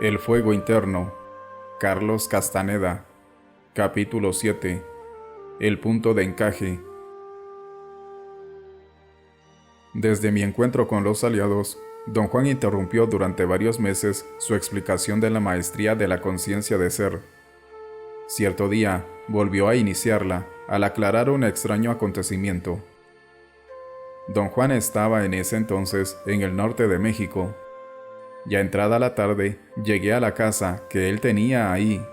El fuego interno. Carlos Castaneda. Capítulo 7. El punto de encaje. Desde mi encuentro con los aliados, don Juan interrumpió durante varios meses su explicación de la maestría de la conciencia de ser. Cierto día, volvió a iniciarla al aclarar un extraño acontecimiento. Don Juan estaba en ese entonces en el norte de México. Ya entrada la tarde, llegué a la casa que él tenía ahí,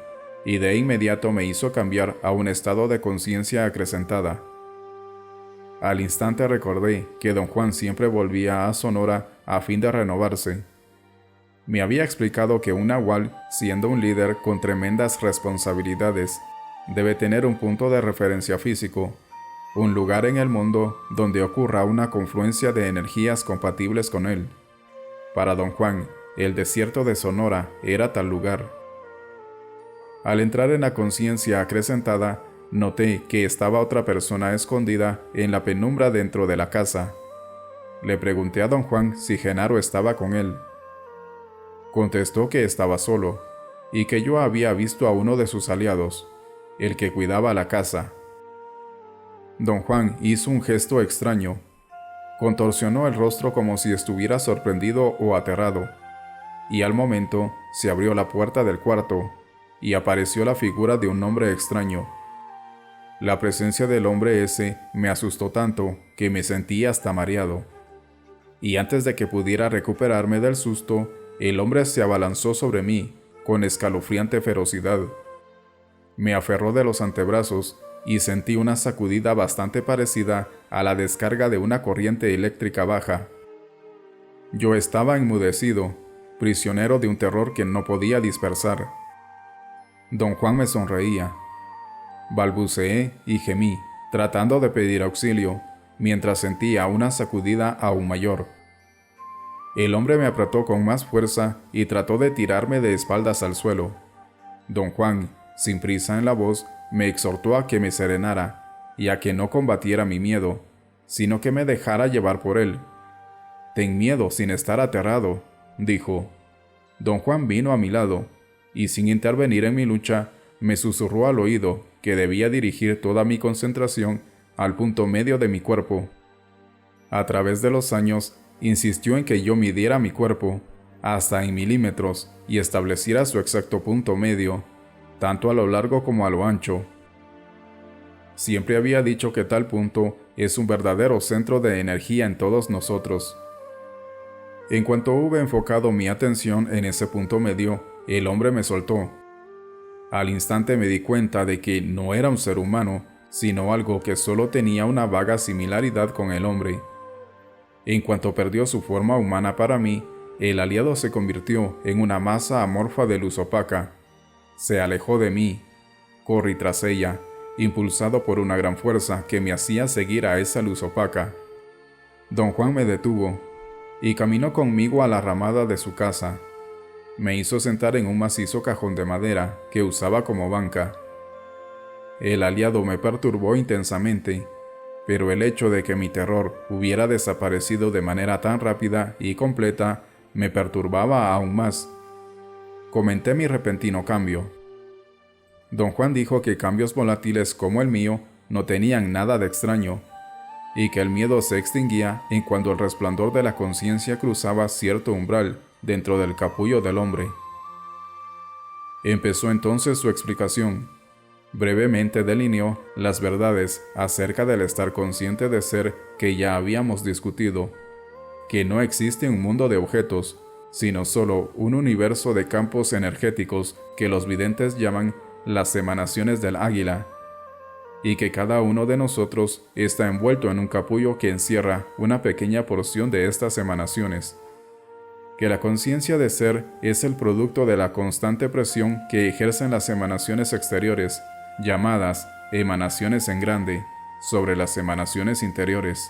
y de inmediato me hizo cambiar a un estado de conciencia acrecentada. Al instante recordé que don Juan siempre volvía a Sonora a fin de renovarse. Me había explicado que un nahual, siendo un líder con tremendas responsabilidades, debe tener un punto de referencia físico, un lugar en el mundo donde ocurra una confluencia de energías compatibles con él. Para don Juan, el desierto de Sonora era tal lugar. Al entrar en la conciencia acrecentada, noté que estaba otra persona escondida en la penumbra dentro de la casa. Le pregunté a don Juan si Genaro estaba con él. Contestó que estaba solo, y que yo había visto a uno de sus aliados, el que cuidaba la casa. Don Juan hizo un gesto extraño. Contorsionó el rostro como si estuviera sorprendido o aterrado, y al momento se abrió la puerta del cuarto, y apareció la figura de un hombre extraño. La presencia del hombre ese me asustó tanto que me sentí hasta mareado. Y antes de que pudiera recuperarme del susto, el hombre se abalanzó sobre mí, con escalofriante ferocidad. Me aferró de los antebrazos y sentí una sacudida bastante parecida a la descarga de una corriente eléctrica baja. Yo estaba enmudecido, prisionero de un terror que no podía dispersar. Don Juan me sonreía. Balbuceé y gemí, tratando de pedir auxilio, mientras sentía una sacudida aún mayor. El hombre me apretó con más fuerza y trató de tirarme de espaldas al suelo. Don Juan, sin prisa en la voz, me exhortó a que me serenara y a que no combatiera mi miedo, sino que me dejara llevar por él. «Ten miedo sin estar aterrado», dijo. Don Juan vino a mi lado, y sin intervenir en mi lucha, me susurró al oído que debía dirigir toda mi concentración al punto medio de mi cuerpo. A través de los años, insistió en que yo midiera mi cuerpo, hasta en milímetros, y estableciera su exacto punto medio, tanto a lo largo como a lo ancho. Siempre había dicho que tal punto es un verdadero centro de energía en todos nosotros. En cuanto hube enfocado mi atención en ese punto medio, el hombre me soltó. Al instante me di cuenta de que no era un ser humano, sino algo que solo tenía una vaga similaridad con el hombre. En cuanto perdió su forma humana para mí, el aliado se convirtió en una masa amorfa de luz opaca. Se alejó de mí. Corrí tras ella, impulsado por una gran fuerza que me hacía seguir a esa luz opaca. Don Juan me detuvo y caminó conmigo a la ramada de su casa. Me hizo sentar en un macizo cajón de madera que usaba como banca. El aliado me perturbó intensamente, pero el hecho de que mi terror hubiera desaparecido de manera tan rápida y completa me perturbaba aún más. Comenté mi repentino cambio. Don Juan dijo que cambios volátiles como el mío no tenían nada de extraño, y que el miedo se extinguía en cuando el resplandor de la conciencia cruzaba cierto umbral dentro del capullo del hombre. Empezó entonces su explicación. Brevemente delineó las verdades acerca del estar consciente de ser que ya habíamos discutido, que no existe un mundo de objetos, sino solo un universo de campos energéticos que los videntes llaman las emanaciones del águila, y que cada uno de nosotros está envuelto en un capullo que encierra una pequeña porción de estas emanaciones, que la conciencia de ser es el producto de la constante presión que ejercen las emanaciones exteriores, llamadas emanaciones en grande, sobre las emanaciones interiores,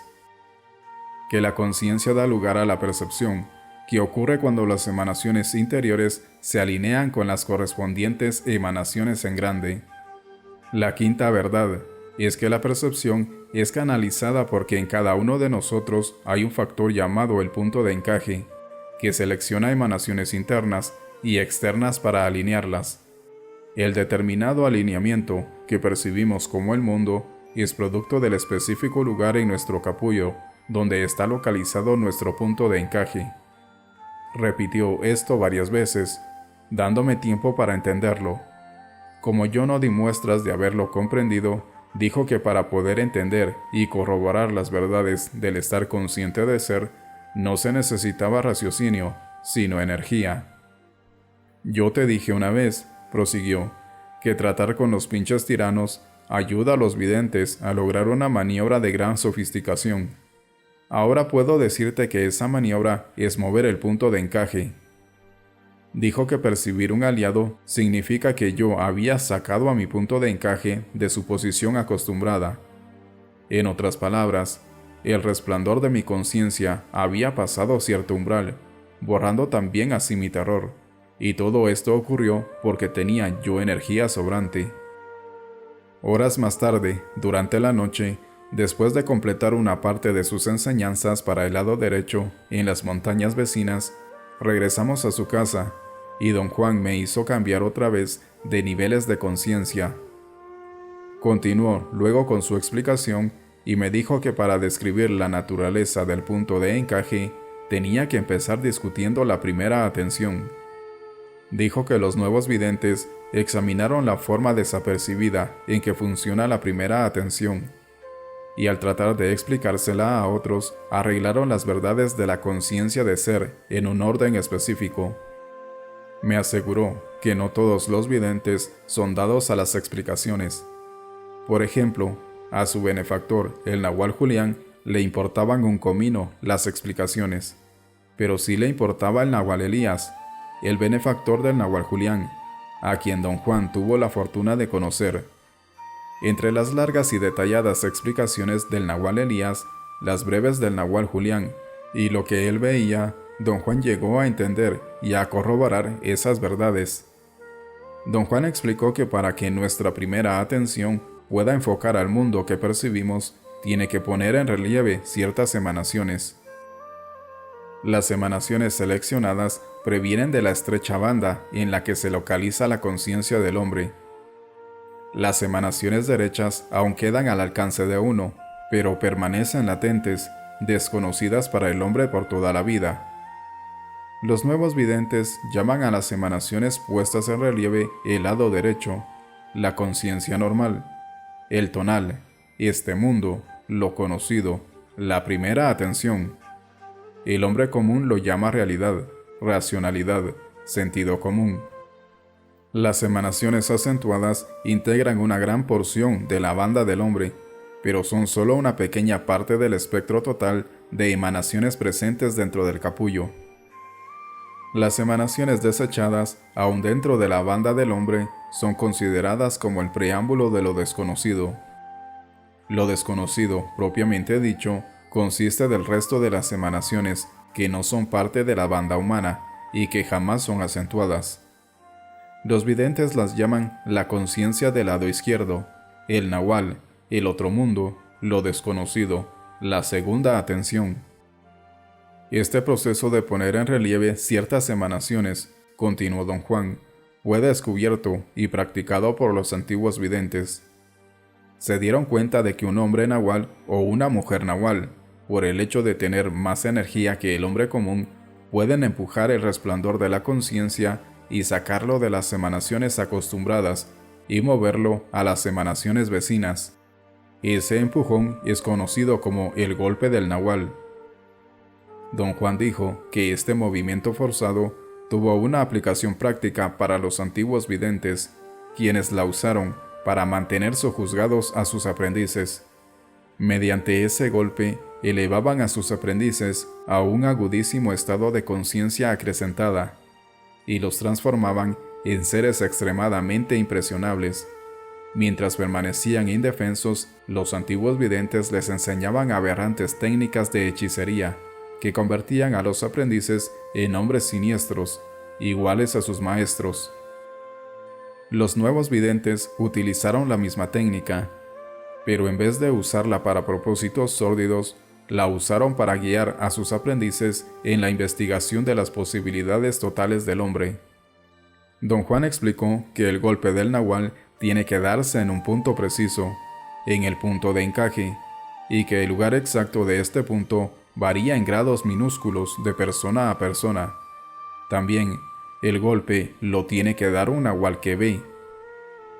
que la conciencia da lugar a la percepción, que ocurre cuando las emanaciones interiores se alinean con las correspondientes emanaciones en grande. La quinta verdad es que la percepción es canalizada porque en cada uno de nosotros hay un factor llamado el punto de encaje, que selecciona emanaciones internas y externas para alinearlas. El determinado alineamiento que percibimos como el mundo es producto del específico lugar en nuestro capullo donde está localizado nuestro punto de encaje. Repitió esto varias veces, dándome tiempo para entenderlo. Como yo no di muestras de haberlo comprendido, dijo que para poder entender y corroborar las verdades del estar consciente de ser, no se necesitaba raciocinio, sino energía. Yo te dije una vez, prosiguió, que tratar con los pinches tiranos ayuda a los videntes a lograr una maniobra de gran sofisticación. Ahora puedo decirte que esa maniobra es mover el punto de encaje. Dijo que percibir un aliado significa que yo había sacado a mi punto de encaje de su posición acostumbrada. En otras palabras, el resplandor de mi conciencia había pasado cierto umbral, borrando también así mi terror, y todo esto ocurrió porque tenía yo energía sobrante. Horas más tarde, durante la noche, después de completar una parte de sus enseñanzas para el lado derecho en las montañas vecinas, regresamos a su casa, y don Juan me hizo cambiar otra vez de niveles de conciencia. Continuó luego con su explicación y me dijo que para describir la naturaleza del punto de encaje tenía que empezar discutiendo la primera atención. Dijo que los nuevos videntes examinaron la forma desapercibida en que funciona la primera atención, y al tratar de explicársela a otros, arreglaron las verdades de la conciencia de ser en un orden específico. Me aseguró que no todos los videntes son dados a las explicaciones. Por ejemplo, a su benefactor, el Nahual Julián, le importaban un comino las explicaciones, pero sí le importaba el Nahual Elías, el benefactor del Nahual Julián, a quien don Juan tuvo la fortuna de conocer. Entre las largas y detalladas explicaciones del Nahual Elías, las breves del Nahual Julián, y lo que él veía, don Juan llegó a entender y a corroborar esas verdades. Don Juan explicó que para que nuestra primera atención pueda enfocar al mundo que percibimos, tiene que poner en relieve ciertas emanaciones. Las emanaciones seleccionadas previenen de la estrecha banda en la que se localiza la conciencia del hombre. Las emanaciones derechas aún quedan al alcance de uno, pero permanecen latentes, desconocidas para el hombre por toda la vida. Los nuevos videntes llaman a las emanaciones puestas en relieve el lado derecho, la conciencia normal, el tonal, este mundo, lo conocido, la primera atención. El hombre común lo llama realidad, racionalidad, sentido común. Las emanaciones acentuadas integran una gran porción de la banda del hombre, pero son solo una pequeña parte del espectro total de emanaciones presentes dentro del capullo. Las emanaciones desechadas, aún dentro de la banda del hombre, son consideradas como el preámbulo de lo desconocido. Lo desconocido, propiamente dicho, consiste del resto de las emanaciones que no son parte de la banda humana y que jamás son acentuadas. Los videntes las llaman la conciencia del lado izquierdo, el nahual, el otro mundo, lo desconocido, la segunda atención. Este proceso de poner en relieve ciertas emanaciones, continuó don Juan, fue descubierto y practicado por los antiguos videntes. Se dieron cuenta de que un hombre nahual o una mujer nahual, por el hecho de tener más energía que el hombre común, pueden empujar el resplandor de la conciencia y sacarlo de las emanaciones acostumbradas y moverlo a las emanaciones vecinas. Ese empujón es conocido como el golpe del nahual. Don Juan dijo que este movimiento forzado tuvo una aplicación práctica para los antiguos videntes, quienes la usaron para mantener sojuzgados a sus aprendices. Mediante ese golpe, elevaban a sus aprendices a un agudísimo estado de conciencia acrecentada, y los transformaban en seres extremadamente impresionables. Mientras permanecían indefensos, los antiguos videntes les enseñaban aberrantes técnicas de hechicería, que convertían a los aprendices en hombres siniestros, iguales a sus maestros. Los nuevos videntes utilizaron la misma técnica, pero en vez de usarla para propósitos sórdidos, la usaron para guiar a sus aprendices en la investigación de las posibilidades totales del hombre. Don Juan explicó que el golpe del nahual tiene que darse en un punto preciso, en el punto de encaje, y que el lugar exacto de este punto varía en grados minúsculos de persona a persona. También, el golpe lo tiene que dar un nahual que ve.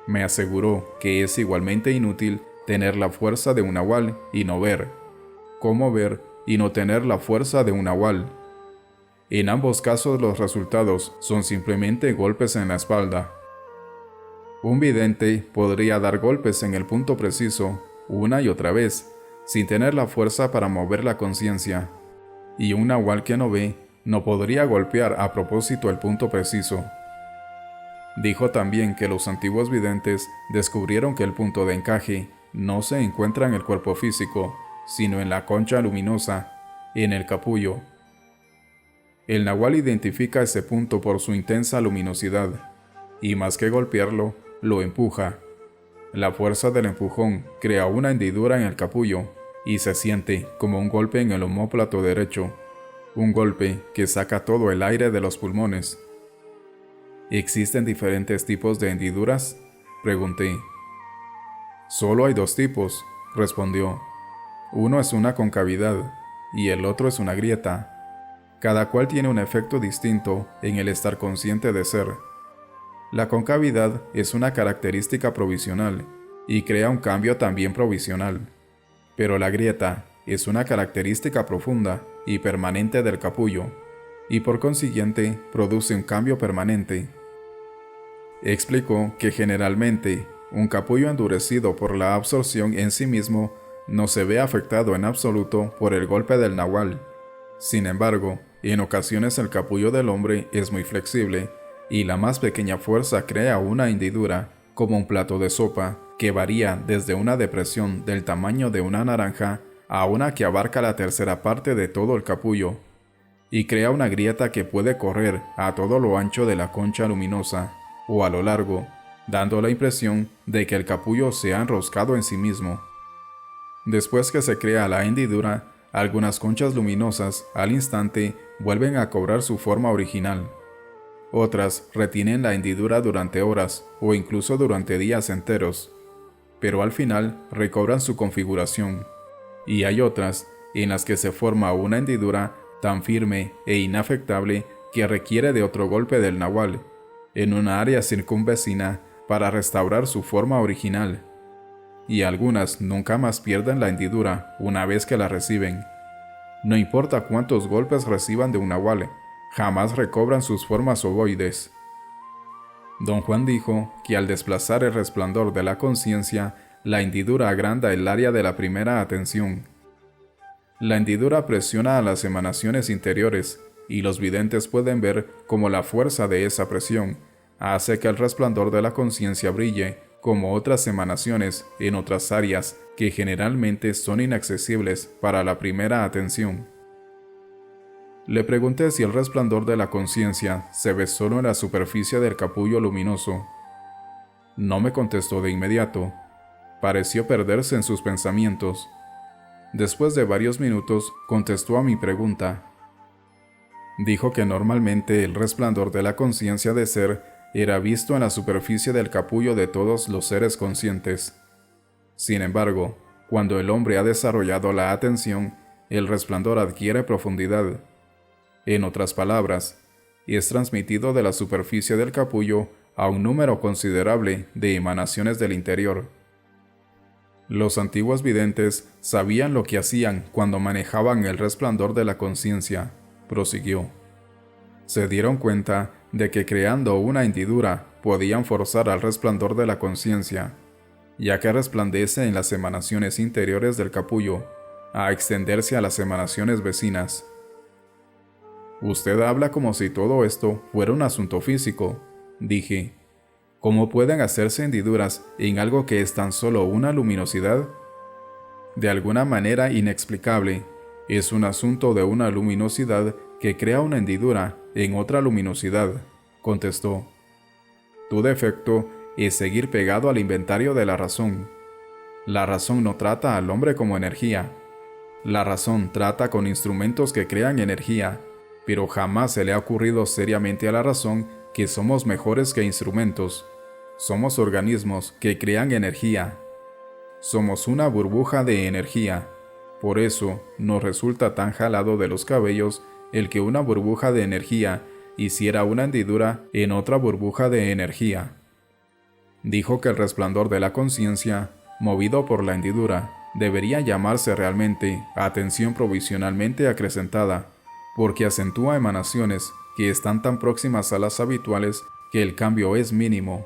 Me aseguró que es igualmente inútil tener la fuerza de un nahual y no ver, como ver y no tener la fuerza de un nahual. En ambos casos los resultados son simplemente golpes en la espalda. Un vidente podría dar golpes en el punto preciso una y otra vez, sin tener la fuerza para mover la conciencia, y un nahual que no ve no podría golpear a propósito el punto preciso. Dijo también que los antiguos videntes descubrieron que el punto de encaje no se encuentra en el cuerpo físico, sino en la concha luminosa, en el capullo. El nahual identifica ese punto por su intensa luminosidad, y más que golpearlo, lo empuja. La fuerza del empujón crea una hendidura en el capullo, y se siente como un golpe en el omóplato derecho, un golpe que saca todo el aire de los pulmones. ¿Existen diferentes tipos de hendiduras?, pregunté. Solo hay dos tipos, respondió. Uno es una concavidad, y el otro es una grieta. Cada cual tiene un efecto distinto en el estar consciente de ser. La concavidad es una característica provisional, y crea un cambio también provisional. Pero la grieta es una característica profunda y permanente del capullo, y por consiguiente produce un cambio permanente. Explicó que generalmente un capullo endurecido por la absorción en sí mismo no se ve afectado en absoluto por el golpe del nahual. Sin embargo, en ocasiones el capullo del hombre es muy flexible, y la más pequeña fuerza crea una hendidura, como un plato de sopa, que varía desde una depresión del tamaño de una naranja a una que abarca la tercera parte de todo el capullo, y crea una grieta que puede correr a todo lo ancho de la concha luminosa, o a lo largo, dando la impresión de que el capullo se ha enroscado en sí mismo. Después que se crea la hendidura, algunas conchas luminosas, al instante, vuelven a cobrar su forma original. Otras retienen la hendidura durante horas o incluso durante días enteros, pero al final recobran su configuración. Y hay otras en las que se forma una hendidura tan firme e inafectable que requiere de otro golpe del nahual, en una área circunvecina para restaurar su forma original. Y algunas nunca más pierden la hendidura una vez que la reciben. No importa cuántos golpes reciban de un nahual, jamás recobran sus formas ovoides. Don Juan dijo que al desplazar el resplandor de la conciencia, la hendidura agranda el área de la primera atención. La hendidura presiona a las emanaciones interiores, y los videntes pueden ver cómo la fuerza de esa presión hace que el resplandor de la conciencia brille como otras emanaciones en otras áreas que generalmente son inaccesibles para la primera atención. Le pregunté si el resplandor de la conciencia se ve solo en la superficie del capullo luminoso. No me contestó de inmediato. Pareció perderse en sus pensamientos. Después de varios minutos, contestó a mi pregunta. Dijo que normalmente el resplandor de la conciencia de ser era visto en la superficie del capullo de todos los seres conscientes. Sin embargo, cuando el hombre ha desarrollado la atención, el resplandor adquiere profundidad. En otras palabras, es transmitido de la superficie del capullo a un número considerable de emanaciones del interior. Los antiguos videntes sabían lo que hacían cuando manejaban el resplandor de la conciencia, prosiguió. Se dieron cuenta de que creando una hendidura podían forzar al resplandor de la conciencia, ya que resplandece en las emanaciones interiores del capullo, a extenderse a las emanaciones vecinas. Usted habla como si todo esto fuera un asunto físico, dije. ¿Cómo pueden hacerse hendiduras en algo que es tan solo una luminosidad? De alguna manera inexplicable, es un asunto de una luminosidad que crea una hendidura en otra luminosidad, contestó. Tu defecto es seguir pegado al inventario de la razón. La razón no trata al hombre como energía. La razón trata con instrumentos que crean energía, pero jamás se le ha ocurrido seriamente a la razón que somos mejores que instrumentos. Somos organismos que crean energía. Somos una burbuja de energía. Por eso nos resulta tan jalado de los cabellos el que una burbuja de energía hiciera una hendidura en otra burbuja de energía. Dijo que el resplandor de la conciencia, movido por la hendidura, debería llamarse realmente atención provisionalmente acrecentada, porque acentúa emanaciones que están tan próximas a las habituales que el cambio es mínimo.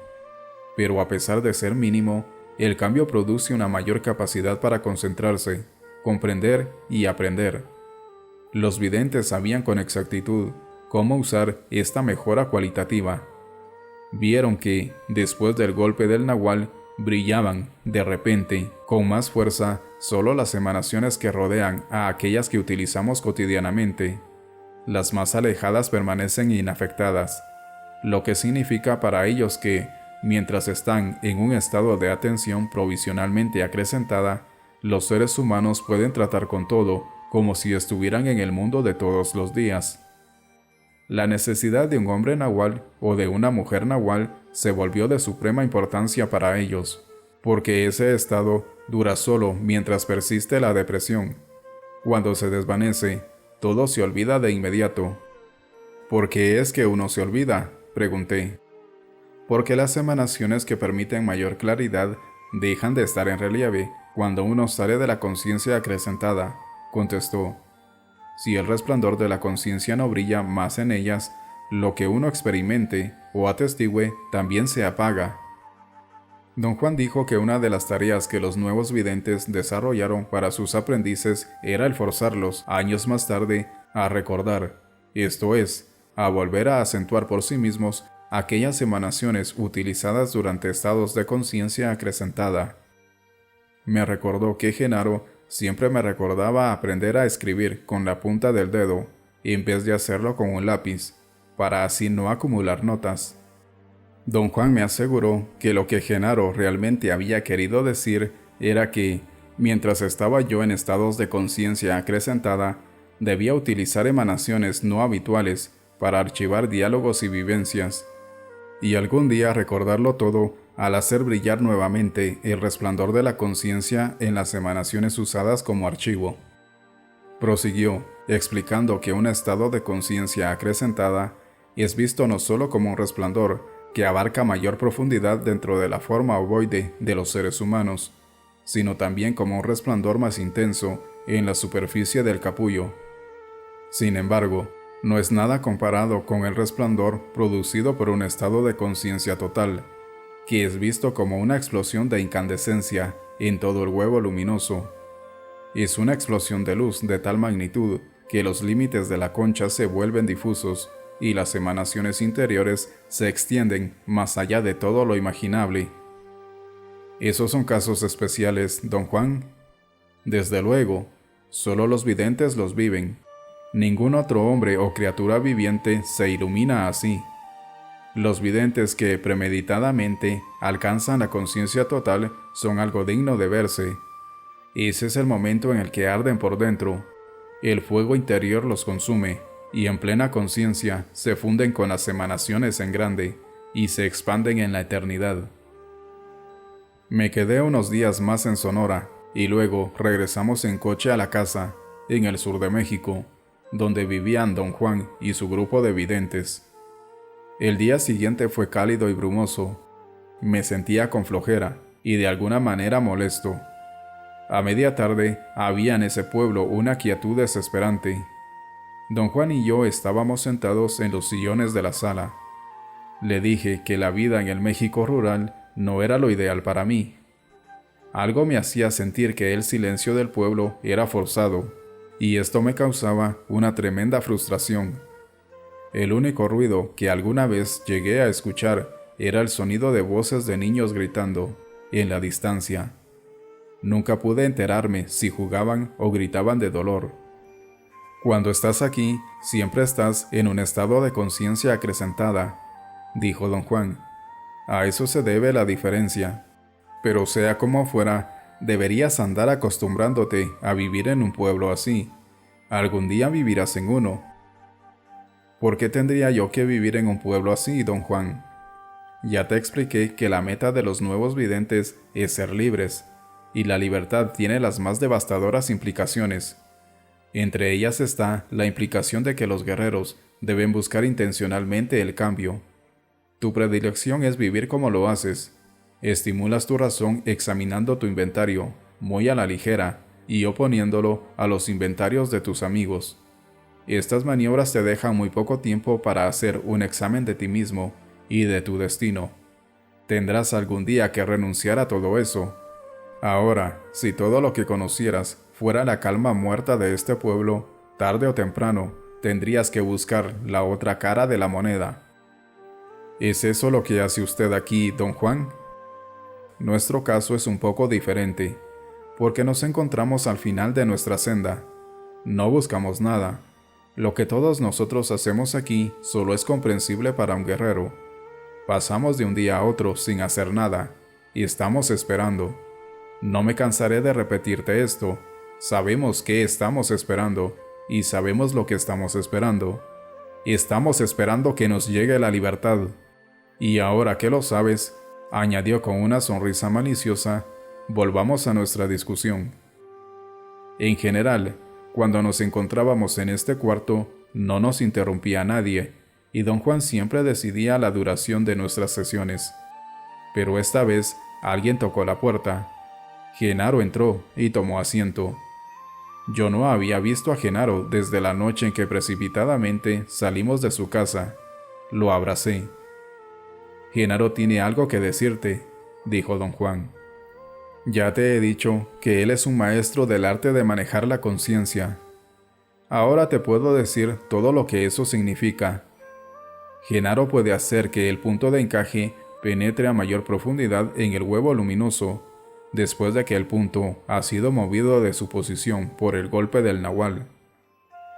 Pero a pesar de ser mínimo, el cambio produce una mayor capacidad para concentrarse, comprender y aprender. Los videntes sabían con exactitud cómo usar esta mejora cualitativa. Vieron que, después del golpe del nahual, brillaban, de repente, con más fuerza, solo las emanaciones que rodean a aquellas que utilizamos cotidianamente. Las más alejadas permanecen inafectadas, lo que significa para ellos que, mientras están en un estado de atención provisionalmente acrecentada, los seres humanos pueden tratar con todo como si estuvieran en el mundo de todos los días. La necesidad de un hombre nahual o de una mujer nahual se volvió de suprema importancia para ellos, porque ese estado dura solo mientras persiste la depresión. Cuando se desvanece, todo se olvida de inmediato. ¿Por qué es que uno se olvida?, pregunté. Porque las emanaciones que permiten mayor claridad dejan de estar en relieve cuando uno sale de la conciencia acrecentada, contestó. Si el resplandor de la conciencia no brilla más en ellas, lo que uno experimente o atestigüe también se apaga. Don Juan dijo que una de las tareas que los nuevos videntes desarrollaron para sus aprendices era el forzarlos, años más tarde, a recordar, esto es, a volver a acentuar por sí mismos aquellas emanaciones utilizadas durante estados de conciencia acrecentada. Me recordó que Genaro siempre me recordaba aprender a escribir con la punta del dedo, en vez de hacerlo con un lápiz, para así no acumular notas. Don Juan me aseguró que lo que Genaro realmente había querido decir era que, mientras estaba yo en estados de conciencia acrecentada, debía utilizar emanaciones no habituales para archivar diálogos y vivencias, y algún día recordarlo todo al hacer brillar nuevamente el resplandor de la conciencia en las emanaciones usadas como archivo. Prosiguió, explicando que un estado de conciencia acrecentada es visto no solo como un resplandor que abarca mayor profundidad dentro de la forma ovoide de los seres humanos, sino también como un resplandor más intenso en la superficie del capullo. Sin embargo, no es nada comparado con el resplandor producido por un estado de conciencia total, que es visto como una explosión de incandescencia en todo el huevo luminoso. Es una explosión de luz de tal magnitud que los límites de la concha se vuelven difusos y las emanaciones interiores se extienden más allá de todo lo imaginable. ¿Esos son casos especiales, don Juan? Desde luego, solo los videntes los viven. Ningún otro hombre o criatura viviente se ilumina así. Los videntes que premeditadamente alcanzan la conciencia total son algo digno de verse. Ese es el momento en el que arden por dentro. El fuego interior los consume, y en plena conciencia se funden con las emanaciones en grande, y se expanden en la eternidad. Me quedé unos días más en Sonora, y luego regresamos en coche a la casa, en el sur de México, donde vivían don Juan y su grupo de videntes. El día siguiente fue cálido y brumoso. Me sentía con flojera y de alguna manera molesto. A media tarde había en ese pueblo una quietud desesperante. Don Juan y yo estábamos sentados en los sillones de la sala. Le dije que la vida en el México rural no era lo ideal para mí. Algo me hacía sentir que el silencio del pueblo era forzado, y esto me causaba una tremenda frustración. El único ruido que alguna vez llegué a escuchar era el sonido de voces de niños gritando, en la distancia. Nunca pude enterarme si jugaban o gritaban de dolor. Cuando estás aquí, siempre estás en un estado de conciencia acrecentada, dijo don Juan. A eso se debe la diferencia. Pero sea como fuera, deberías andar acostumbrándote a vivir en un pueblo así. Algún día vivirás en uno. ¿Por qué tendría yo que vivir en un pueblo así, don Juan? Ya te expliqué que la meta de los nuevos videntes es ser libres, y la libertad tiene las más devastadoras implicaciones. Entre ellas está la implicación de que los guerreros deben buscar intencionalmente el cambio. Tu predilección es vivir como lo haces. Estimulas tu razón examinando tu inventario, muy a la ligera, y oponiéndolo a los inventarios de tus amigos. Estas maniobras te dejan muy poco tiempo para hacer un examen de ti mismo y de tu destino. Tendrás algún día que renunciar a todo eso. Ahora, si todo lo que conocieras fuera la calma muerta de este pueblo, tarde o temprano, tendrías que buscar la otra cara de la moneda. ¿Es eso lo que hace usted aquí, don Juan? Nuestro caso es un poco diferente, porque nos encontramos al final de nuestra senda. No buscamos nada. Lo que todos nosotros hacemos aquí solo es comprensible para un guerrero. Pasamos de un día a otro sin hacer nada, y estamos esperando. No me cansaré de repetirte esto. Sabemos qué estamos esperando, y sabemos lo que estamos esperando. Estamos esperando que nos llegue la libertad. Y ahora que lo sabes, añadió con una sonrisa maliciosa, volvamos a nuestra discusión. En general, cuando nos encontrábamos en este cuarto, no nos interrumpía nadie, y don Juan siempre decidía la duración de nuestras sesiones. Pero esta vez alguien tocó la puerta. Genaro entró y tomó asiento. Yo no había visto a Genaro desde la noche en que precipitadamente salimos de su casa. Lo abracé. Genaro tiene algo que decirte, dijo don Juan. Ya te he dicho que él es un maestro del arte de manejar la conciencia. Ahora te puedo decir todo lo que eso significa. Genaro puede hacer que el punto de encaje penetre a mayor profundidad en el huevo luminoso, después de que el punto ha sido movido de su posición por el golpe del nahual.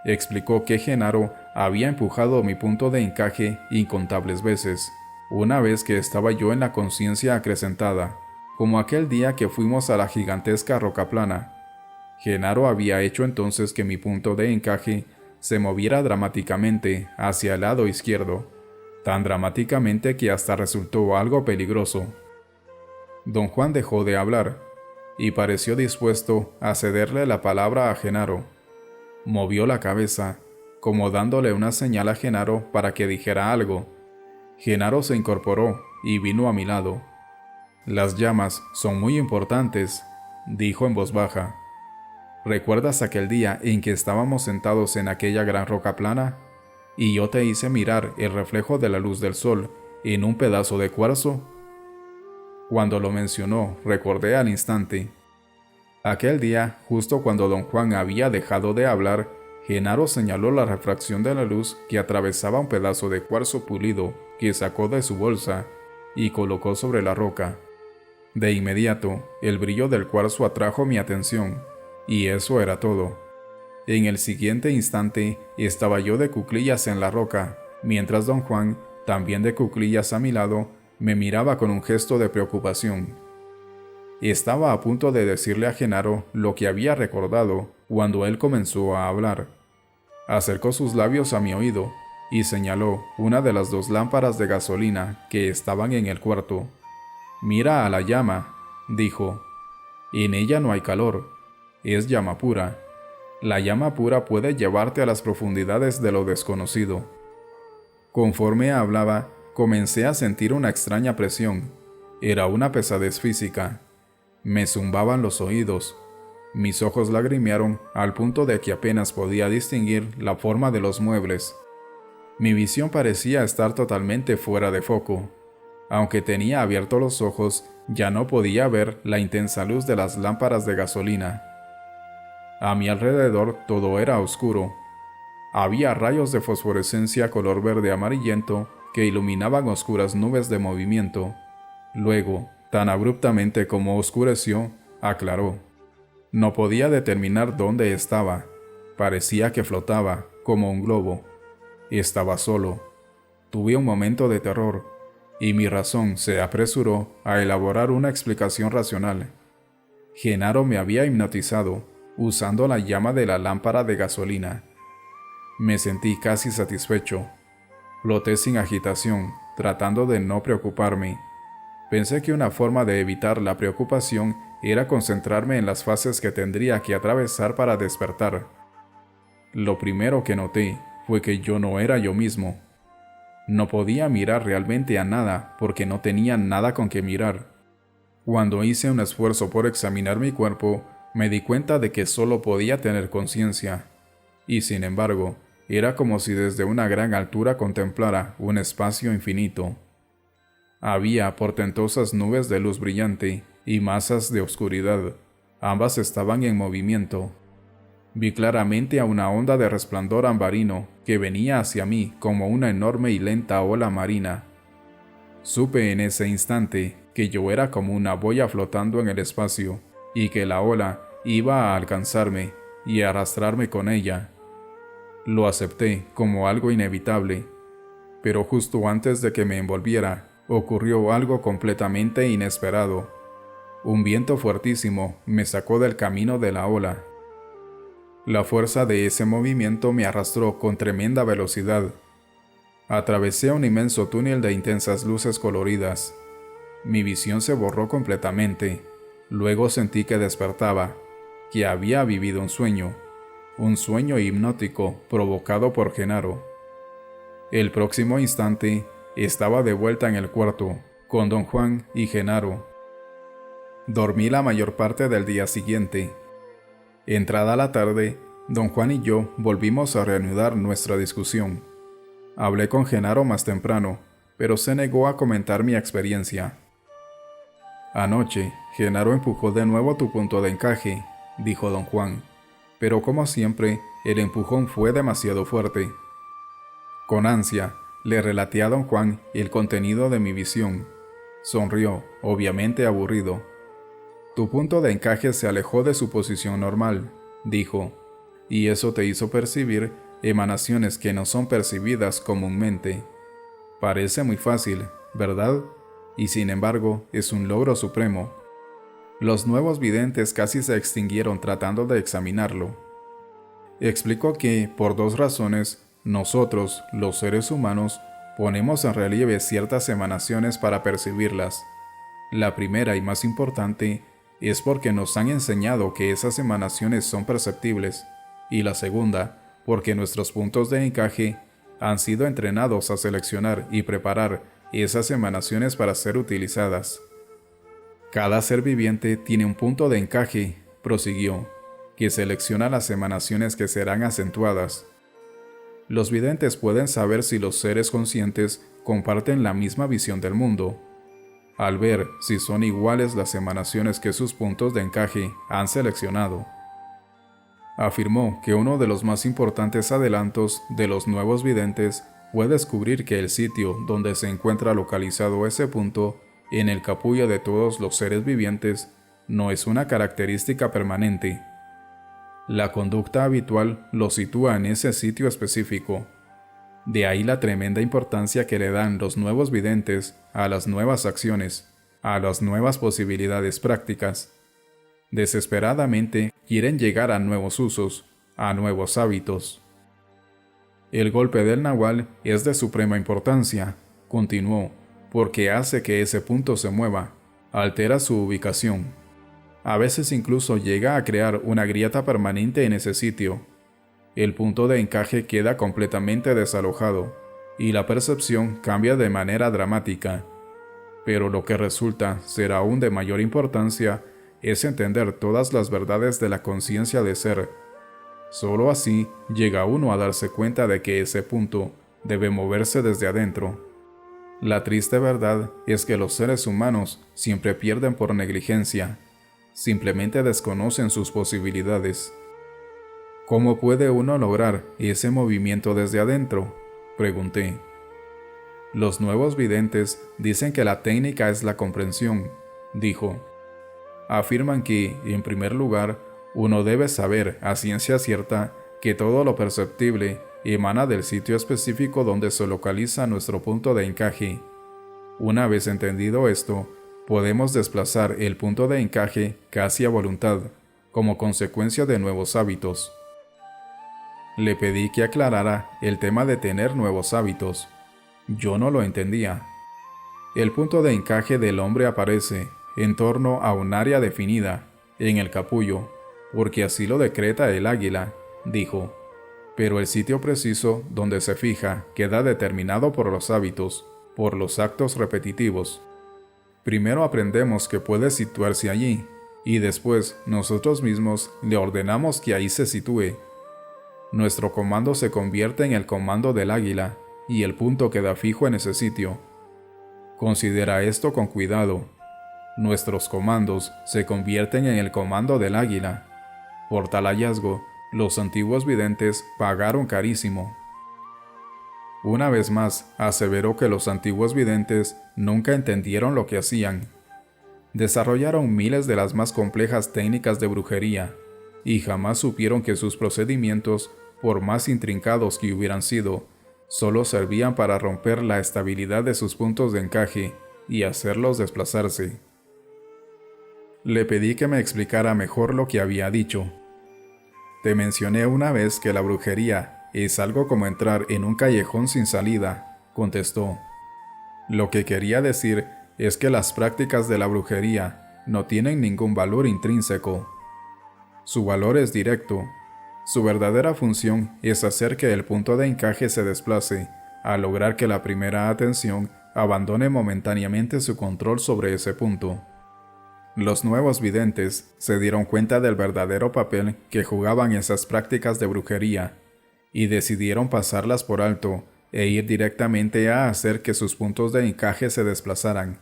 Explicó que Genaro había empujado mi punto de encaje incontables veces, una vez que estaba yo en la conciencia acrecentada, como aquel día que fuimos a la gigantesca roca plana. Genaro había hecho entonces que mi punto de encaje se moviera dramáticamente hacia el lado izquierdo, tan dramáticamente que hasta resultó algo peligroso. Don Juan dejó de hablar, y pareció dispuesto a cederle la palabra a Genaro. Movió la cabeza, como dándole una señal a Genaro para que dijera algo. Genaro se incorporó y vino a mi lado. Las llamas son muy importantes, dijo en voz baja. ¿Recuerdas aquel día en que estábamos sentados en aquella gran roca plana? Y yo te hice mirar el reflejo de la luz del sol en un pedazo de cuarzo. Cuando lo mencionó, recordé al instante. Aquel día, justo cuando don Juan había dejado de hablar, Genaro señaló la refracción de la luz que atravesaba un pedazo de cuarzo pulido que sacó de su bolsa y colocó sobre la roca. De inmediato, el brillo del cuarzo atrajo mi atención, y eso era todo. En el siguiente instante, estaba yo de cuclillas en la roca, mientras don Juan, también de cuclillas a mi lado, me miraba con un gesto de preocupación. Estaba a punto de decirle a Genaro lo que había recordado cuando él comenzó a hablar. Acercó sus labios a mi oído y señaló una de las 2 lámparas de gasolina que estaban en el cuarto. «Mira a la llama», dijo. «En ella no hay calor, es llama pura. La llama pura puede llevarte a las profundidades de lo desconocido». Conforme hablaba, comencé a sentir una extraña presión. Era una pesadez física. Me zumbaban los oídos. Mis ojos lagrimearon al punto de que apenas podía distinguir la forma de los muebles. Mi visión parecía estar totalmente fuera de foco. Aunque tenía abiertos los ojos, ya no podía ver la intensa luz de las lámparas de gasolina. A mi alrededor todo era oscuro. Había rayos de fosforescencia color verde amarillento que iluminaban oscuras nubes de movimiento. Luego, tan abruptamente como oscureció, aclaró. No podía determinar dónde estaba. Parecía que flotaba, como un globo. Estaba solo. Tuve un momento de terror, y mi razón se apresuró a elaborar una explicación racional. Genaro me había hipnotizado, usando la llama de la lámpara de gasolina. Me sentí casi satisfecho. Floté sin agitación, tratando de no preocuparme. Pensé que una forma de evitar la preocupación era concentrarme en las fases que tendría que atravesar para despertar. Lo primero que noté fue que yo no era yo mismo. No podía mirar realmente a nada porque no tenía nada con que mirar. Cuando hice un esfuerzo por examinar mi cuerpo, me di cuenta de que solo podía tener conciencia. Y sin embargo, era como si desde una gran altura contemplara un espacio infinito. Había portentosas nubes de luz brillante y masas de oscuridad. Ambas estaban en movimiento. Vi claramente a una onda de resplandor ambarino que venía hacia mí como una enorme y lenta ola marina. Supe en ese instante que yo era como una boya flotando en el espacio y que la ola iba a alcanzarme y arrastrarme con ella. Lo acepté como algo inevitable, pero justo antes de que me envolviera, ocurrió algo completamente inesperado. Un viento fuertísimo me sacó del camino de la ola. La fuerza de ese movimiento me arrastró con tremenda velocidad. Atravesé un inmenso túnel de intensas luces coloridas. Mi visión se borró completamente. Luego sentí que despertaba, que había vivido un sueño hipnótico provocado por Genaro. El próximo instante, estaba de vuelta en el cuarto, con don Juan y Genaro. Dormí la mayor parte del día siguiente. Entrada la tarde, don Juan y yo volvimos a reanudar nuestra discusión. Hablé con Genaro más temprano, pero se negó a comentar mi experiencia. Anoche, Genaro empujó de nuevo tu punto de encaje, dijo don Juan, pero como siempre, el empujón fue demasiado fuerte. Con ansia, le relaté a don Juan el contenido de mi visión. Sonrió, obviamente aburrido. Tu punto de encaje se alejó de su posición normal, dijo, y eso te hizo percibir emanaciones que no son percibidas comúnmente. Parece muy fácil, ¿verdad? Y sin embargo, es un logro supremo. Los nuevos videntes casi se extinguieron tratando de examinarlo. Explicó que, por dos razones, nosotros, los seres humanos, ponemos en relieve ciertas emanaciones para percibirlas. La primera y más importante es porque nos han enseñado que esas emanaciones son perceptibles, y la segunda, porque nuestros puntos de encaje han sido entrenados a seleccionar y preparar esas emanaciones para ser utilizadas. Cada ser viviente tiene un punto de encaje, prosiguió, que selecciona las emanaciones que serán acentuadas. Los videntes pueden saber si los seres conscientes comparten la misma visión del mundo, al ver si son iguales las emanaciones que sus puntos de encaje han seleccionado. Afirmó que uno de los más importantes adelantos de los nuevos videntes fue descubrir que el sitio donde se encuentra localizado ese punto en el capullo de todos los seres vivientes no es una característica permanente. La conducta habitual lo sitúa en ese sitio específico. De ahí la tremenda importancia que le dan los nuevos videntes a las nuevas acciones, a las nuevas posibilidades prácticas. Desesperadamente quieren llegar a nuevos usos, a nuevos hábitos. El golpe del nahual es de suprema importancia, continuó, porque hace que ese punto se mueva, altera su ubicación. A veces incluso llega a crear una grieta permanente en ese sitio. El punto de encaje queda completamente desalojado, y la percepción cambia de manera dramática. Pero lo que resulta ser aún de mayor importancia es entender todas las verdades de la conciencia de ser. Solo así llega uno a darse cuenta de que ese punto debe moverse desde adentro. La triste verdad es que los seres humanos siempre pierden por negligencia, simplemente desconocen sus posibilidades. ¿Cómo puede uno lograr ese movimiento desde adentro?, pregunté. Los nuevos videntes dicen que la técnica es la comprensión, dijo. Afirman que, en primer lugar, uno debe saber a ciencia cierta que todo lo perceptible emana del sitio específico donde se localiza nuestro punto de encaje. Una vez entendido esto, podemos desplazar el punto de encaje casi a voluntad, como consecuencia de nuevos hábitos. Le pedí que aclarara el tema de tener nuevos hábitos. Yo no lo entendía. El punto de encaje del hombre aparece en torno a un área definida, en el capullo, porque así lo decreta el águila, dijo. Pero el sitio preciso donde se fija queda determinado por los hábitos, por los actos repetitivos. Primero aprendemos que puede situarse allí, y después nosotros mismos le ordenamos que ahí se sitúe. Nuestro comando se convierte en el comando del águila, y el punto queda fijo en ese sitio. Considera esto con cuidado. Nuestros comandos se convierten en el comando del águila. Por tal hallazgo, los antiguos videntes pagaron carísimo. Una vez más, aseveró que los antiguos videntes nunca entendieron lo que hacían. Desarrollaron miles de las más complejas técnicas de brujería, y jamás supieron que sus procedimientos, por más intrincados que hubieran sido, solo servían para romper la estabilidad de sus puntos de encaje y hacerlos desplazarse. Le pedí que me explicara mejor lo que había dicho. Te mencioné una vez que la brujería es algo como entrar en un callejón sin salida, contestó. Lo que quería decir es que las prácticas de la brujería no tienen ningún valor intrínseco. Su valor es directo. Su verdadera función es hacer que el punto de encaje se desplace, al lograr que la primera atención abandone momentáneamente su control sobre ese punto. Los nuevos videntes se dieron cuenta del verdadero papel que jugaban esas prácticas de brujería, y decidieron pasarlas por alto e ir directamente a hacer que sus puntos de encaje se desplazaran,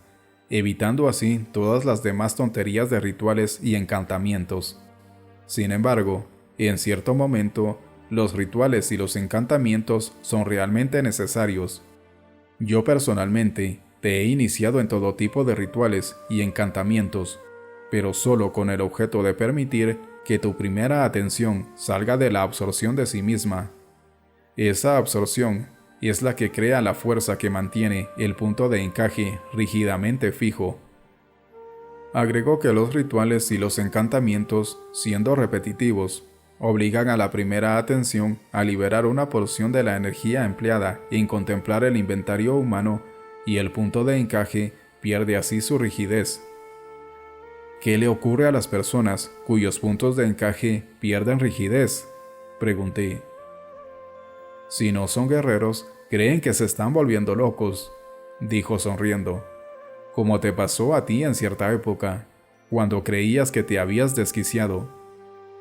evitando así todas las demás tonterías de rituales y encantamientos. Sin embargo, en cierto momento, los rituales y los encantamientos son realmente necesarios. Yo personalmente te he iniciado en todo tipo de rituales y encantamientos, pero solo con el objeto de permitir que tu primera atención salga de la absorción de sí misma. Esa absorción es la que crea la fuerza que mantiene el punto de encaje rígidamente fijo. Agregó que los rituales y los encantamientos, siendo repetitivos, obligan a la primera atención a liberar una porción de la energía empleada en contemplar el inventario humano, y el punto de encaje pierde así su rigidez. ¿Qué le ocurre a las personas cuyos puntos de encaje pierden rigidez?, pregunté. Si no son guerreros, creen que se están volviendo locos, dijo sonriendo. Como te pasó a ti en cierta época, cuando creías que te habías desquiciado.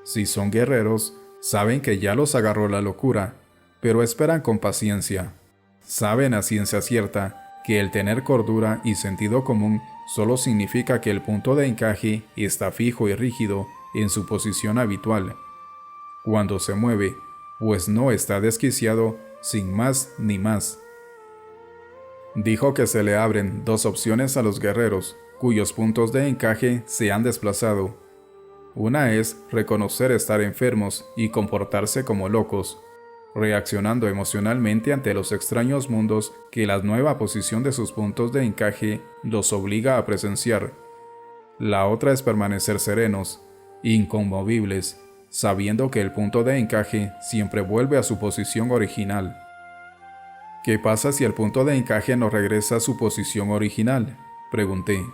Si son guerreros, saben que ya los agarró la locura, pero esperan con paciencia. Saben a ciencia cierta que el tener cordura y sentido común solo significa que el punto de encaje está fijo y rígido en su posición habitual. Cuando se mueve, pues no está desquiciado, sin más ni más. Dijo que se le abren dos opciones a los guerreros cuyos puntos de encaje se han desplazado. Una es reconocer estar enfermos y comportarse como locos, reaccionando emocionalmente ante los extraños mundos que la nueva posición de sus puntos de encaje los obliga a presenciar. La otra es permanecer serenos, inconmovibles, sabiendo que el punto de encaje siempre vuelve a su posición original. ¿Qué pasa si el punto de encaje no regresa a su posición original?, pregunté.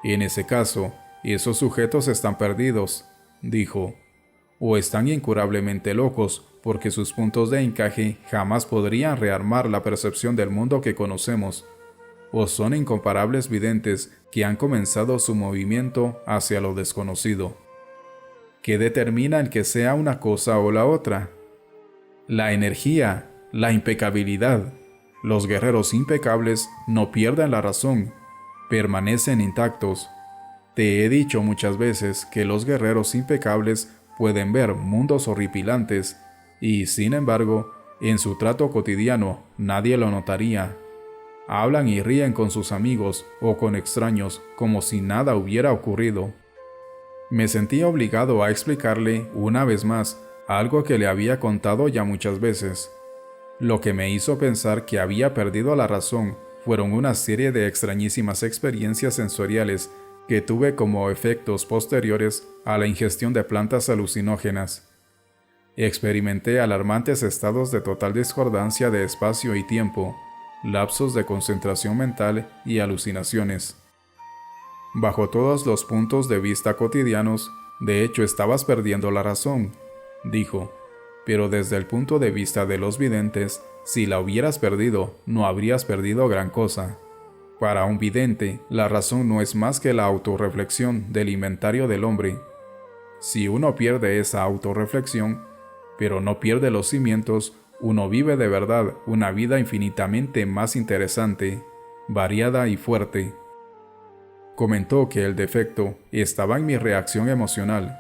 En ese caso, esos sujetos están perdidos, dijo, o están incurablemente locos porque sus puntos de encaje jamás podrían rearmar la percepción del mundo que conocemos, o son incomparables videntes que han comenzado su movimiento hacia lo desconocido. ¿Qué determina el que sea una cosa o la otra? La energía, la impecabilidad. Los guerreros impecables no pierden la razón, permanecen intactos. Te he dicho muchas veces que los guerreros impecables pueden ver mundos horripilantes y, sin embargo, en su trato cotidiano nadie lo notaría. Hablan y ríen con sus amigos o con extraños como si nada hubiera ocurrido. Me sentí obligado a explicarle una vez más algo que le había contado ya muchas veces. Lo que me hizo pensar que había perdido la razón fueron una serie de extrañísimas experiencias sensoriales que tuve como efectos posteriores a la ingestión de plantas alucinógenas. Experimenté alarmantes estados de total discordancia de espacio y tiempo, lapsos de concentración mental y alucinaciones. Bajo todos los puntos de vista cotidianos, de hecho estabas perdiendo la razón, dijo, pero desde el punto de vista de los videntes, si la hubieras perdido, no habrías perdido gran cosa. Para un vidente, la razón no es más que la autorreflexión del inventario del hombre. Si uno pierde esa autorreflexión, pero no pierde los cimientos, uno vive de verdad una vida infinitamente más interesante, variada y fuerte. Comentó que el defecto estaba en mi reacción emocional.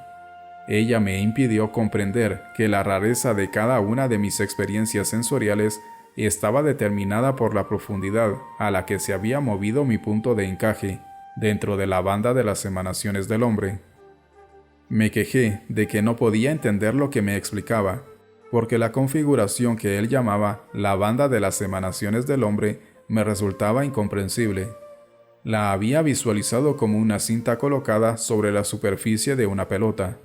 Ella me impidió comprender que la rareza de cada una de mis experiencias sensoriales estaba determinada por la profundidad a la que se había movido mi punto de encaje dentro de la banda de las emanaciones del hombre. Me quejé de que no podía entender lo que me explicaba, porque la configuración que él llamaba la banda de las emanaciones del hombre me resultaba incomprensible. La había visualizado como una cinta colocada sobre la superficie de una pelota.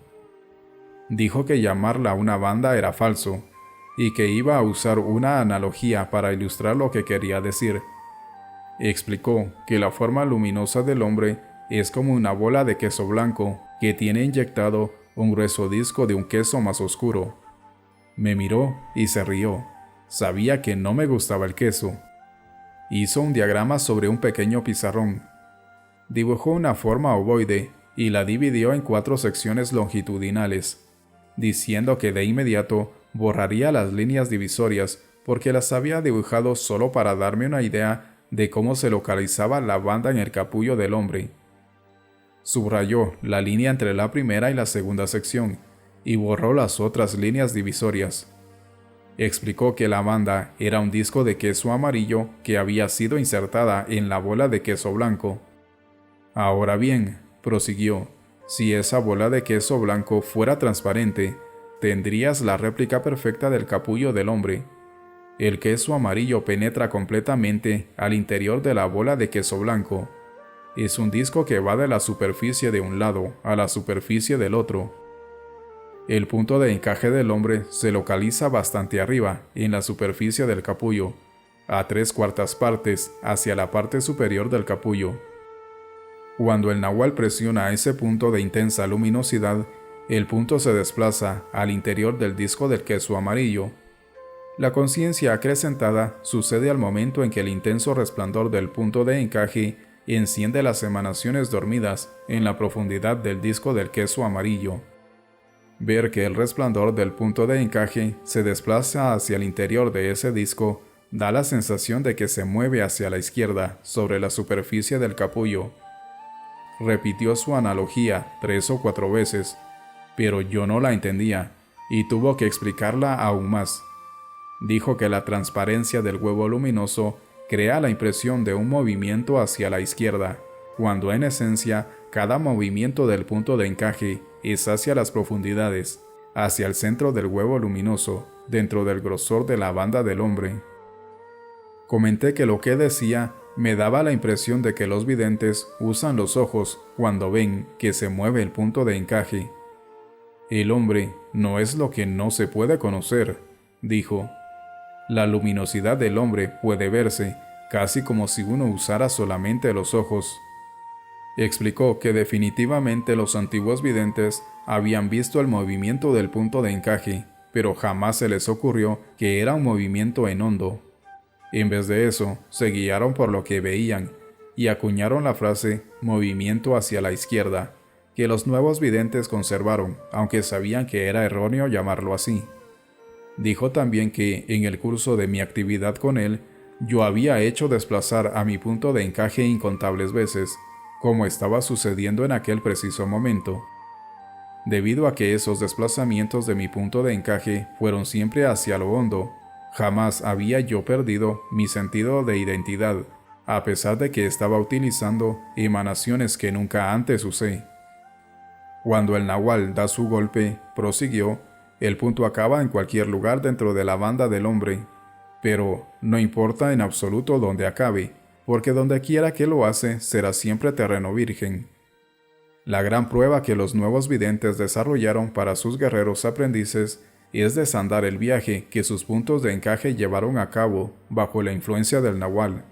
Dijo que llamarla una banda era falso, y que iba a usar una analogía para ilustrar lo que quería decir. Explicó que la forma luminosa del hombre es como una bola de queso blanco que tiene inyectado un grueso disco de un queso más oscuro. Me miró y se rió. Sabía que no me gustaba el queso. Hizo un diagrama sobre un pequeño pizarrón. Dibujó una forma ovoide y la dividió en 4 secciones longitudinales, diciendo que de inmediato borraría las líneas divisorias porque las había dibujado solo para darme una idea de cómo se localizaba la banda en el capullo del hombre. Subrayó la línea entre la primera y la segunda sección y borró las otras líneas divisorias. Explicó que la banda era un disco de queso amarillo que había sido insertada en la bola de queso blanco. Ahora bien, prosiguió, si esa bola de queso blanco fuera transparente, tendrías la réplica perfecta del capullo del hombre. El queso amarillo penetra completamente al interior de la bola de queso blanco. Es un disco que va de la superficie de un lado a la superficie del otro. El punto de encaje del hombre se localiza bastante arriba, en la superficie del capullo, a 3/4 partes hacia la parte superior del capullo. Cuando el nahual presiona ese punto de intensa luminosidad, el punto se desplaza al interior del disco del queso amarillo. La conciencia acrecentada sucede al momento en que el intenso resplandor del punto de encaje enciende las emanaciones dormidas en la profundidad del disco del queso amarillo. Ver que el resplandor del punto de encaje se desplaza hacia el interior de ese disco da la sensación de que se mueve hacia la izquierda sobre la superficie del capullo. Repitió su analogía 3 o 4 veces, pero yo no la entendía y tuvo que explicarla aún más. Dijo que la transparencia del huevo luminoso crea la impresión de un movimiento hacia la izquierda, cuando en esencia cada movimiento del punto de encaje es hacia las profundidades, hacia el centro del huevo luminoso, dentro del grosor de la banda del hombre. Comenté que lo que decía me daba la impresión de que los videntes usan los ojos cuando ven que se mueve el punto de encaje. El hombre no es lo que no se puede conocer, dijo. La luminosidad del hombre puede verse casi como si uno usara solamente los ojos. Explicó que definitivamente los antiguos videntes habían visto el movimiento del punto de encaje, pero jamás se les ocurrió que era un movimiento en hondo. En vez de eso, se guiaron por lo que veían y acuñaron la frase movimiento hacia la izquierda, que los nuevos videntes conservaron, aunque sabían que era erróneo llamarlo así. Dijo también que, en el curso de mi actividad con él, yo había hecho desplazar a mi punto de encaje incontables veces, como estaba sucediendo en aquel preciso momento. Debido a que esos desplazamientos de mi punto de encaje fueron siempre hacia lo hondo, jamás había yo perdido mi sentido de identidad, a pesar de que estaba utilizando emanaciones que nunca antes usé. Cuando el nahual da su golpe, prosiguió, el punto acaba en cualquier lugar dentro de la banda del hombre, pero no importa en absoluto dónde acabe, porque donde quiera que lo hace será siempre terreno virgen. La gran prueba que los nuevos videntes desarrollaron para sus guerreros aprendices es desandar el viaje que sus puntos de encaje llevaron a cabo bajo la influencia del Nahual.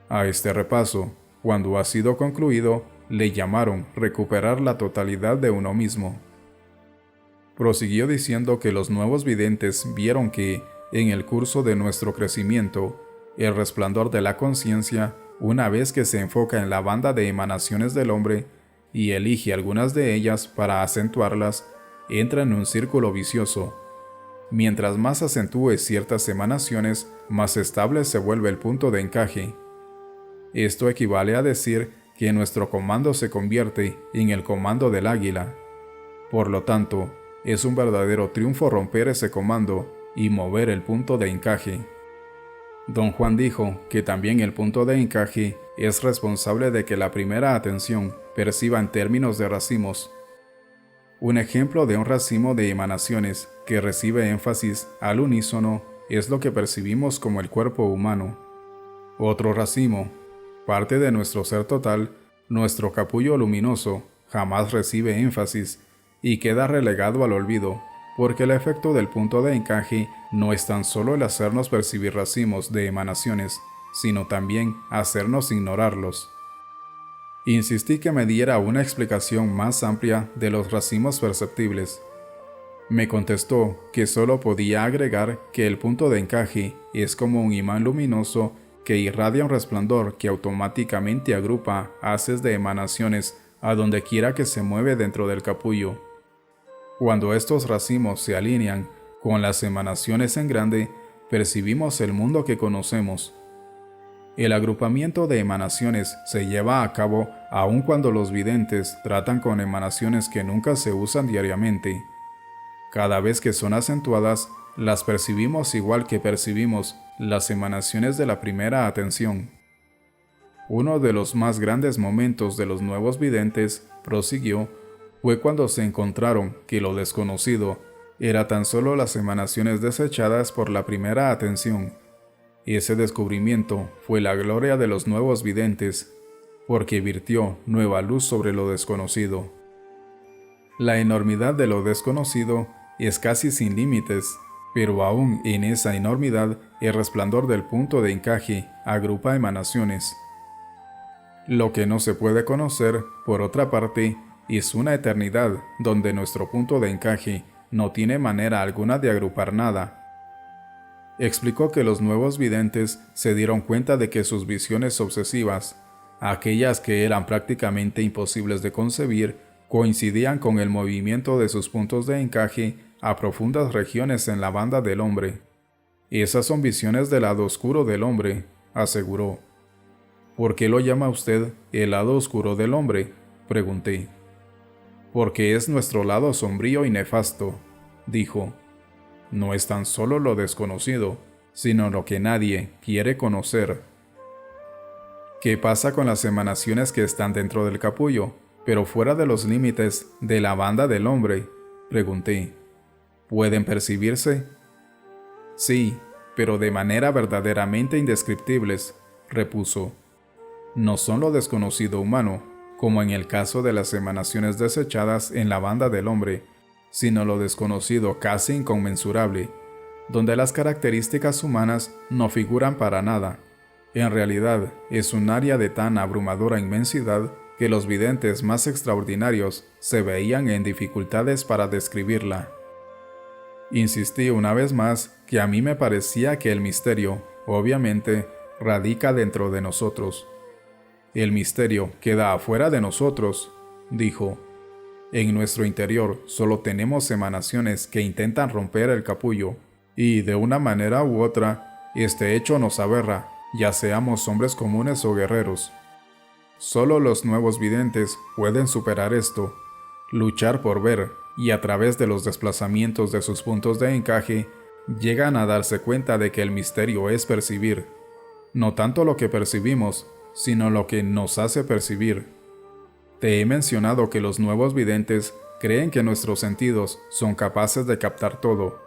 A este repaso, cuando ha sido concluido, le llamaron recuperar la totalidad de uno mismo. Prosiguió diciendo que los nuevos videntes vieron que, en el curso de nuestro crecimiento, el resplandor de la conciencia, una vez que se enfoca en la banda de emanaciones del hombre y elige algunas de ellas para acentuarlas, entra en un círculo vicioso. Mientras más acentúe ciertas emanaciones, más estable se vuelve el punto de encaje. Esto equivale a decir que nuestro comando se convierte en el comando del águila. Por lo tanto, es un verdadero triunfo romper ese comando y mover el punto de encaje. Don Juan dijo que también el punto de encaje es responsable de que la primera atención perciba en términos de racimos. Un ejemplo de un racimo de emanaciones que recibe énfasis al unísono es lo que percibimos como el cuerpo humano. Otro racimo, parte de nuestro ser total, nuestro capullo luminoso, jamás recibe énfasis y queda relegado al olvido, porque el efecto del punto de encaje no es tan solo el hacernos percibir racimos de emanaciones, sino también hacernos ignorarlos. Insistí que me diera una explicación más amplia de los racimos perceptibles. Me contestó que solo podía agregar que el punto de encaje es como un imán luminoso que irradia un resplandor que automáticamente agrupa haces de emanaciones a donde quiera que se mueve dentro del capullo. Cuando estos racimos se alinean con las emanaciones en grande, percibimos el mundo que conocemos. El agrupamiento de emanaciones se lleva a cabo aun cuando los videntes tratan con emanaciones que nunca se usan diariamente. Cada vez que son acentuadas, las percibimos igual que percibimos las emanaciones de la primera atención. Uno de los más grandes momentos de los nuevos videntes, prosiguió, fue cuando se encontraron que lo desconocido era tan solo las emanaciones desechadas por la primera atención. Ese descubrimiento fue la gloria de los nuevos videntes, porque virtió nueva luz sobre lo desconocido. La enormidad de lo desconocido es casi sin límites, pero aún en esa enormidad el resplandor del punto de encaje agrupa emanaciones. Lo que no se puede conocer, por otra parte, es una eternidad donde nuestro punto de encaje no tiene manera alguna de agrupar nada. Explicó que los nuevos videntes se dieron cuenta de que sus visiones obsesivas, aquellas que eran prácticamente imposibles de concebir, coincidían con el movimiento de sus puntos de encaje a profundas regiones en la banda del hombre. Esas son visiones del lado oscuro del hombre, aseguró. ¿Por qué lo llama usted el lado oscuro del hombre?, pregunté. Porque es nuestro lado sombrío y nefasto, dijo. No es tan solo lo desconocido, sino lo que nadie quiere conocer. ¿Qué pasa con las emanaciones que están dentro del capullo, pero fuera de los límites de la banda del hombre?, pregunté. ¿Pueden percibirse? Sí, pero de manera verdaderamente indescriptibles, repuso. No son lo desconocido humano, como en el caso de las emanaciones desechadas en la banda del hombre, sino lo desconocido casi inconmensurable, donde las características humanas no figuran para nada. En realidad, es un área de tan abrumadora inmensidad que los videntes más extraordinarios se veían en dificultades para describirla. Insistí una vez más que a mí me parecía que el misterio, obviamente, radica dentro de nosotros. El misterio queda afuera de nosotros, dijo. En nuestro interior solo tenemos emanaciones que intentan romper el capullo, y de una manera u otra, este hecho nos aberra, ya seamos hombres comunes o guerreros. Solo los nuevos videntes pueden superar esto, luchar por ver, y a través de los desplazamientos de sus puntos de encaje, llegan a darse cuenta de que el misterio es percibir, no tanto lo que percibimos, sino lo que nos hace percibir. Te he mencionado que los nuevos videntes creen que nuestros sentidos son capaces de captar todo.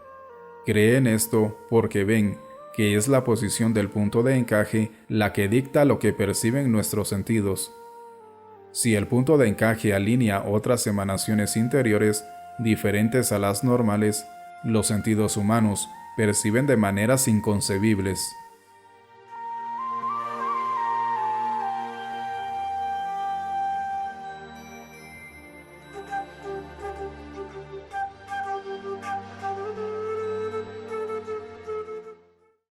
Creen esto porque ven que es la posición del punto de encaje la que dicta lo que perciben nuestros sentidos. Si el punto de encaje alinea otras emanaciones interiores diferentes a las normales, Los sentidos humanos perciben de maneras inconcebibles.